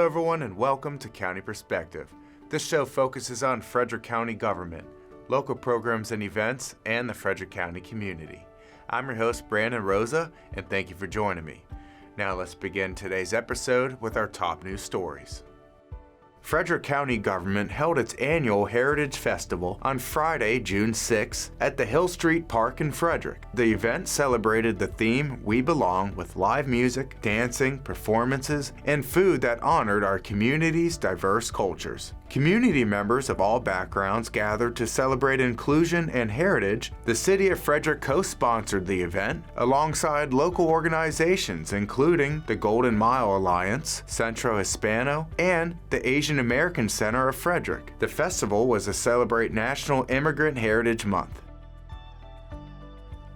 everyone, and welcome to County Perspective. This show focuses on Frederick County government, local programs and events, and the Frederick County community. I'm your host, Brandon Rosa, and thank you for joining me. Now let's begin today's episode with our top news stories. Frederick County government held its annual Heritage Festival on Friday, June 6, at the Hill Street Park in Frederick. The event celebrated the theme We Belong with live music, dancing, performances, and food that honored our community's diverse cultures. Community members of all backgrounds gathered to celebrate inclusion and heritage. The City of Frederick co-sponsored the event alongside local organizations including the Golden Mile Alliance, Centro Hispano, and the Asian American Center of Frederick. The festival was to celebrate National Immigrant Heritage Month.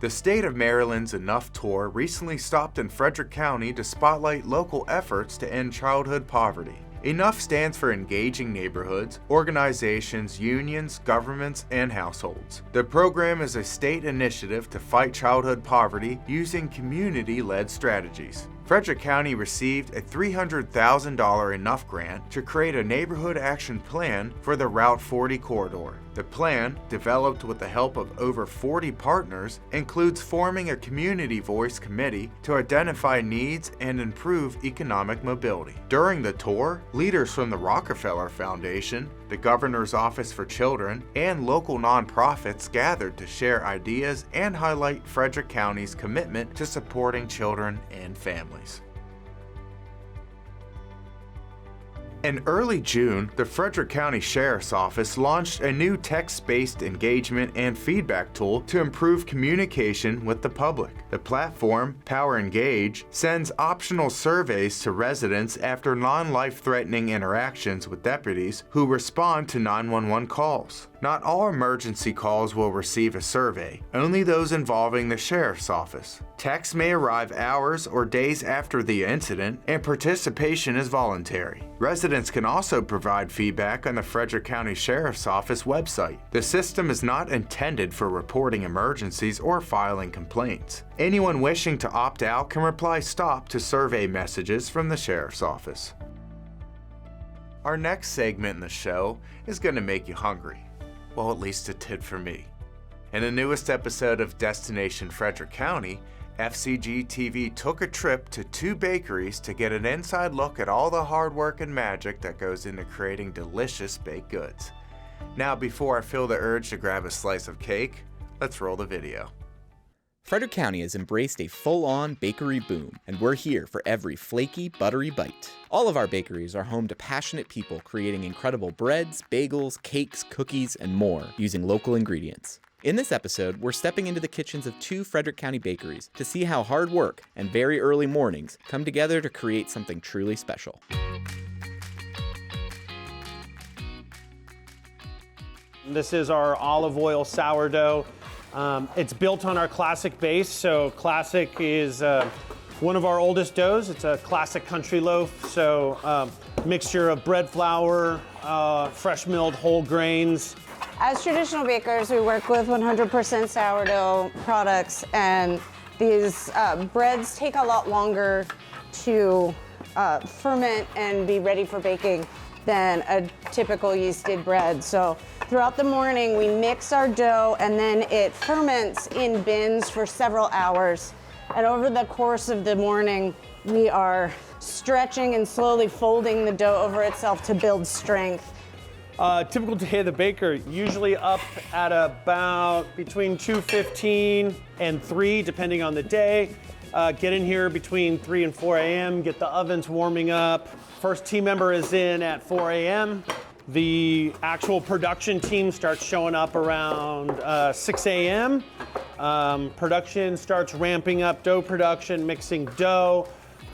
The State of Maryland's Enough Tour recently stopped in Frederick County to spotlight local efforts to end childhood poverty. Enough stands for engaging neighborhoods, organizations, unions, governments, and households. The program is a state initiative to fight childhood poverty using community-led strategies. Frederick County received a $300,000 Enough grant to create a neighborhood action plan for the Route 40 corridor. The plan, developed with the help of over 40 partners, includes forming a community voice committee to identify needs and improve economic mobility. During the tour, leaders from the Rockefeller Foundation, the Governor's Office for Children, and local nonprofits gathered to share ideas and highlight Frederick County's commitment to supporting children and families. In early June, the Frederick County Sheriff's Office launched a new text-based engagement and feedback tool to improve communication with the public. The platform, Power Engage, sends optional surveys to residents after non-life-threatening interactions with deputies who respond to 911 calls. Not all emergency calls will receive a survey, only those involving the Sheriff's Office. Texts may arrive hours or days after the incident, and participation is voluntary. Residents can also provide feedback on the Frederick County Sheriff's Office website. The system is not intended for reporting emergencies or filing complaints. Anyone wishing to opt out can reply "Stop" to survey messages from the Sheriff's Office. Our next segment in the show is going to make you hungry. Well, at least it did for me. In the newest episode of Destination Frederick County, FCG-TV took a trip to 2 bakeries to get an inside look at all the hard work and magic that goes into creating delicious baked goods. Now, before I feel the urge to grab a slice of cake, let's roll the video. Frederick County has embraced a full-on bakery boom, and we're here for every flaky, buttery bite. All of our bakeries are home to passionate people creating incredible breads, bagels, cakes, cookies, and more using local ingredients. In this episode, we're stepping into the kitchens of 2 Frederick County bakeries to see how hard work and very early mornings come together to create something truly special. This is our olive oil sourdough. It's built on our classic base, so classic is one of our oldest doughs. It's a classic country loaf, so mixture of bread flour, fresh milled whole grains. As traditional bakers, we work with 100% sourdough products, and these breads take a lot longer to ferment and be ready for baking than a typical yeasted bread. So throughout the morning, we mix our dough, and then it ferments in bins for several hours. And over the course of the morning, we are stretching and slowly folding the dough over itself to build strength. Typical day of the baker, usually up at about between 2:15 and 3, depending on the day. Get in here between 3 and 4 a.m., get the ovens warming up. First team member is in at 4 a.m. The actual production team starts showing up around 6 a.m. Production starts ramping up dough production, mixing dough.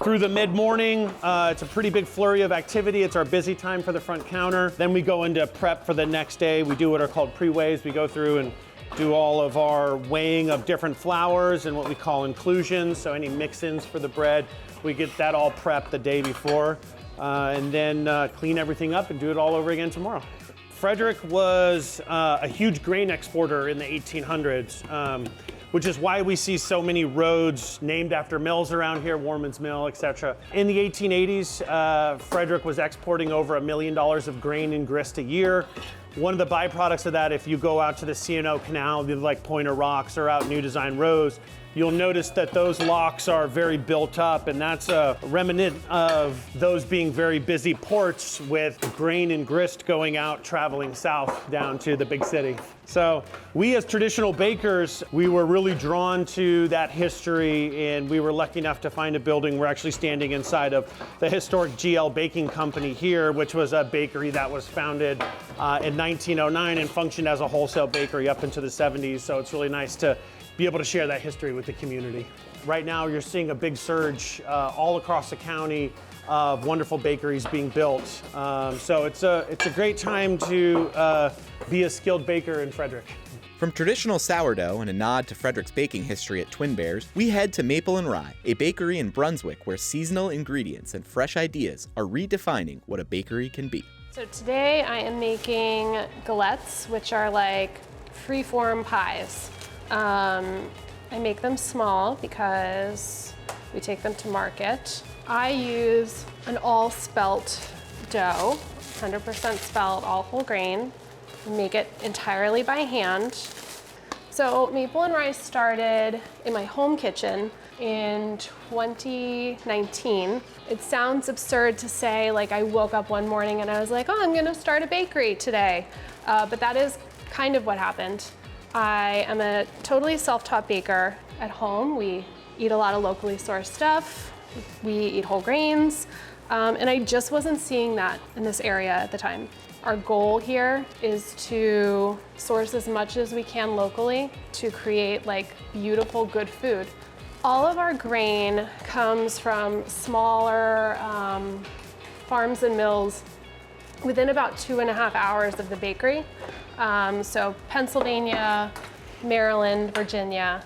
Through the mid-morning, it's a pretty big flurry of activity. It's our busy time for the front counter. Then we go into prep for the next day. We do what are called pre-weighs. We go through and do all of our weighing of different flours and what we call inclusions, so any mix-ins for the bread. We get that all prepped the day before, and then clean everything up and do it all over again tomorrow. Frederick was a huge grain exporter in the 1800s. which is why we see so many roads named after mills around here, Warman's Mill, etc. In the 1880s, Frederick was exporting over $1 million of grain and grist a year. One of the byproducts of that, if you go out to the C&O Canal, like Pointer Rocks or out New Design Roads, you'll notice that those locks are very built up, and that's a remnant of those being very busy ports with grain and grist going out, traveling south down to the big city. So we as traditional bakers, we were really drawn to that history, and we were lucky enough to find a building. We're actually standing inside of the historic GL Baking Company here, which was a bakery that was founded in 1909 and functioned as a wholesale bakery up into the 70s. So it's really nice to be able to share that history with the community. Right now, you're seeing a big surge all across the county of wonderful bakeries being built. So it's a great time to be a skilled baker in Frederick. From traditional sourdough and a nod to Frederick's baking history at Twin Bears, we head to Maple and Rye, a bakery in Brunswick where seasonal ingredients and fresh ideas are redefining what a bakery can be. So today I am making galettes, which are like free-form pies. I make them small because we take them to market. I use an all spelt dough, 100% spelt, all whole grain. Make it entirely by hand. So Maple and Rye started in my home kitchen in 2019. It sounds absurd to say, like, I woke up one morning and I was like, oh, I'm gonna start a bakery today. But that is kind of what happened. I am a totally self-taught baker at home. We eat a lot of locally sourced stuff. We eat whole grains. And I just wasn't seeing that in this area at the time. Our goal here is to source as much as we can locally to create like beautiful, good food. All of our grain comes from smaller farms and mills within about 2.5 hours of the bakery. So Pennsylvania, Maryland, Virginia.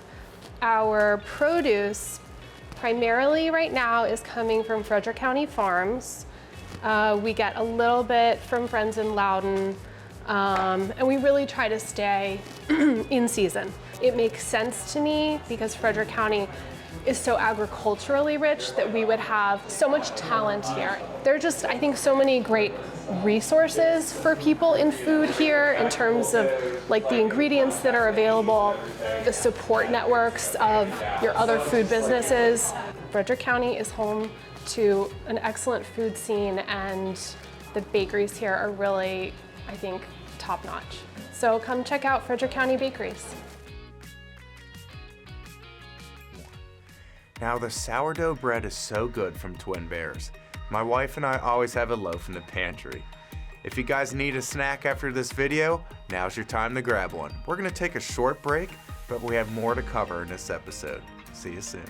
Our produce primarily right now is coming from Frederick County farms. We get a little bit from friends in Loudon, and we really try to stay in season. It makes sense to me because Frederick County is so agriculturally rich that we would have so much talent here. There are just, I think, so many great resources for people in food here in terms of like the ingredients that are available, the support networks of your other food businesses. Frederick County is home to an excellent food scene, and the bakeries here are really, I think, top-notch. So come check out Frederick County Bakeries. Now the sourdough bread is so good from Twin Bears. My wife and I always have a loaf in the pantry. If you guys need a snack after this video, now's your time to grab one. We're gonna take a short break, but we have more to cover in this episode. See you soon.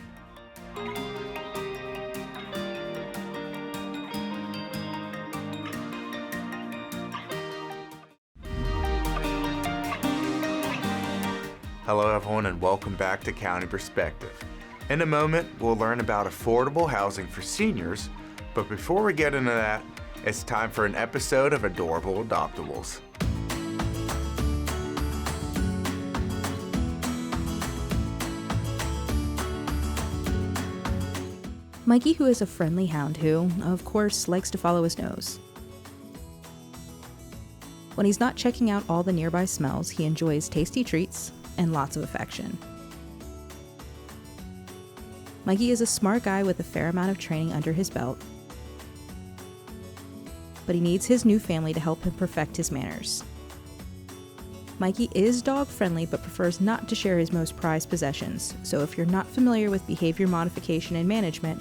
Hello everyone and welcome back to County Perspective. In a moment, we'll learn about affordable housing for seniors, but before we get into that, it's time for an episode of Adorable Adoptables. Mikey, who is a friendly hound who, of course, likes to follow his nose. When he's not checking out all the nearby smells, he enjoys tasty treats and lots of affection. Mikey is a smart guy with a fair amount of training under his belt, but he needs his new family to help him perfect his manners. Mikey is dog-friendly but prefers not to share his most prized possessions, so if you're not familiar with behavior modification and management,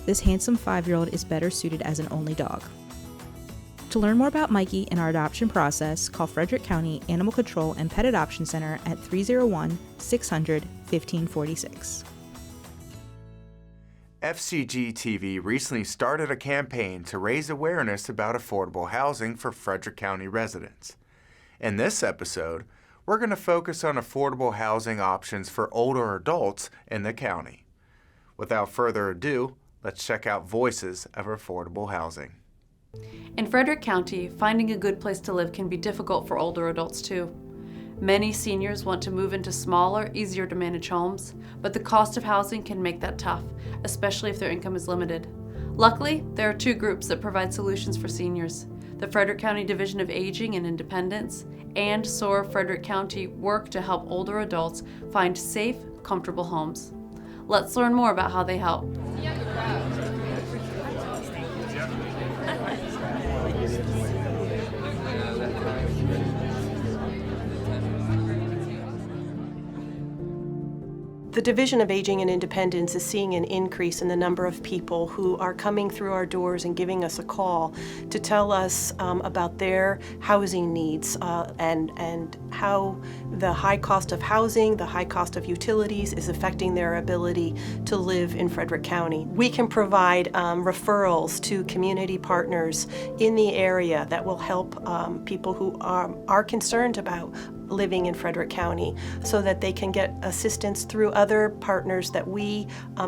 this handsome 5-year-old is better suited as an only dog. To learn more about Mikey and our adoption process, call Frederick County Animal Control and Pet Adoption Center at 301-600-1546. FCG-TV recently started a campaign to raise awareness about affordable housing for Frederick County residents. In this episode, we're going to focus on affordable housing options for older adults in the county. Without further ado, let's check out Voices of Affordable Housing. In Frederick County, finding a good place to live can be difficult for older adults too. Many seniors want to move into smaller, easier to manage homes, but the cost of housing can make that tough, especially if their income is limited. Luckily, there are two groups that provide solutions for seniors. The Frederick County Division of Aging and Independence and SOAR Frederick County work to help older adults find safe, comfortable homes. Let's learn more about how they help. The Division of Aging and Independence is seeing an increase in the number of people who are coming through our doors and giving us a call to tell us about their housing needs and how the high cost of housing, the high cost of utilities is affecting their ability to live in Frederick County. We can provide referrals to community partners in the area that will help people who are concerned about living in Frederick County so that they can get assistance through other partners that we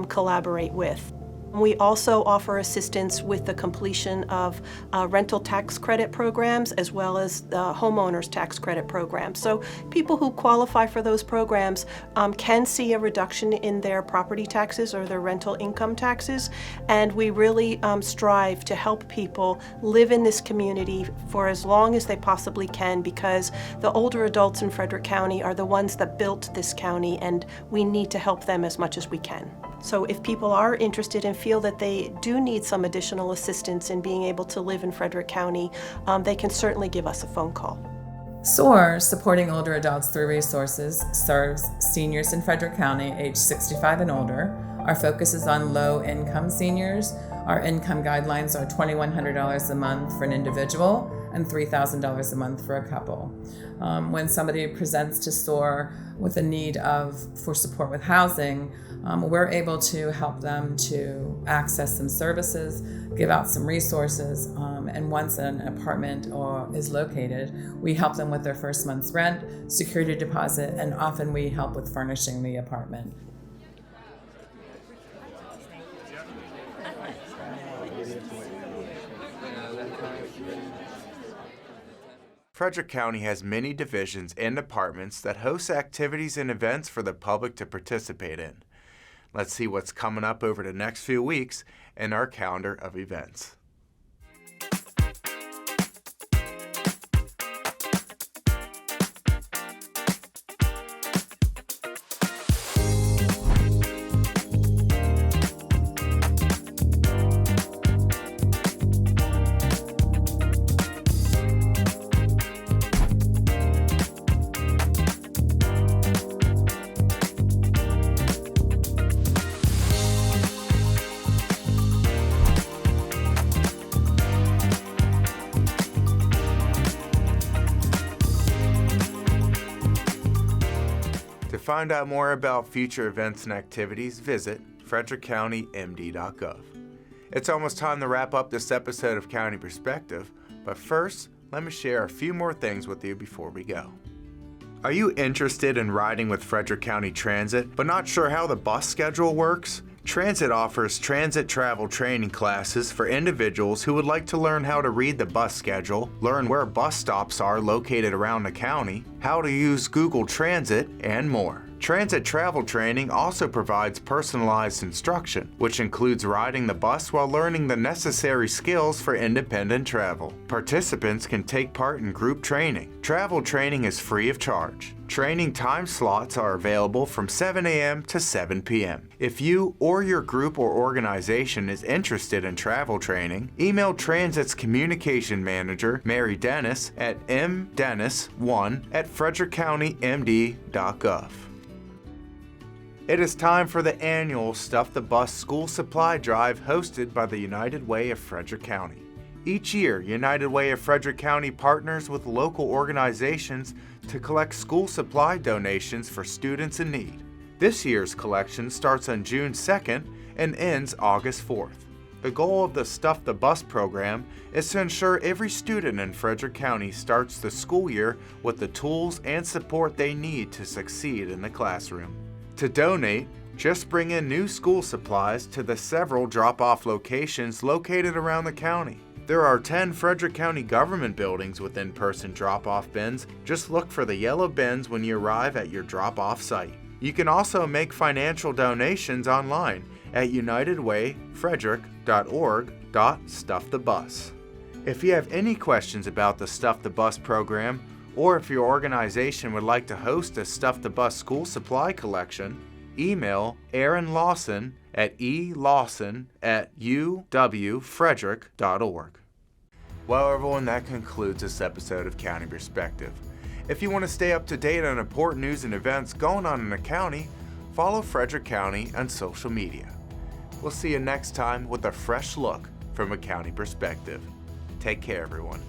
collaborate with. We also offer assistance with the completion of rental tax credit programs as well as the homeowners tax credit programs. So people who qualify for those programs can see a reduction in their property taxes or their rental income taxes, and we really strive to help people live in this community for as long as they possibly can, because the older adults in Frederick County are the ones that built this county, and we need to help them as much as we can. So if people are interested and feel that they do need some additional assistance in being able to live in Frederick County, they can certainly give us a phone call. SOAR, Supporting Older Adults Through Resources, serves seniors in Frederick County aged 65 and older. Our focus is on low-income seniors. Our income guidelines are $2,100 a month for an individual and $3,000 a month for a couple. When somebody presents to SOAR with a need for support with housing, we're able to help them to access some services, give out some resources, and once an apartment is located, we help them with their first month's rent, security deposit, and often we help with furnishing the apartment. Frederick County has many divisions and departments that host activities and events for the public to participate in. Let's see what's coming up over the next few weeks in our calendar of events. To find out more about future events and activities, visit frederickcountymd.gov. It's almost time to wrap up this episode of County Perspective, but first, let me share a few more things with you before we go. Are you interested in riding with Frederick County Transit, but not sure how the bus schedule works? Transit offers transit travel training classes for individuals who would like to learn how to read the bus schedule, learn where bus stops are located around the county, how to use Google Transit, and more. Transit travel training also provides personalized instruction, which includes riding the bus while learning the necessary skills for independent travel. Participants can take part in group training. Travel training is free of charge. Training time slots are available from 7 a.m. to 7 p.m. If you or your group or organization is interested in travel training, email Transit's Communication Manager, Mary Dennis, at mdennis1@frederickcountymd.gov. It is time for the annual Stuff the Bus school supply drive hosted by the United Way of Frederick County. Each year, United Way of Frederick County partners with local organizations to collect school supply donations for students in need. This year's collection starts on June 2nd and ends August 4th. The goal of the Stuff the Bus program is to ensure every student in Frederick County starts the school year with the tools and support they need to succeed in the classroom. To donate, just bring in new school supplies to the several drop-off locations located around the county. There are 10 Frederick County government buildings with in-person drop-off bins. Just look for the yellow bins when you arrive at your drop-off site. You can also make financial donations online at unitedwayfrederick.org/stuffthebus. If you have any questions about the Stuff the Bus program, or if your organization would like to host a Stuff the Bus school supply collection, email Aaron Lawson at elawson@uwfrederick.org. Well, everyone, that concludes this episode of County Perspective. If you want to stay up to date on important news and events going on in the county, follow Frederick County on social media. We'll see you next time with a fresh look from a county perspective. Take care, everyone.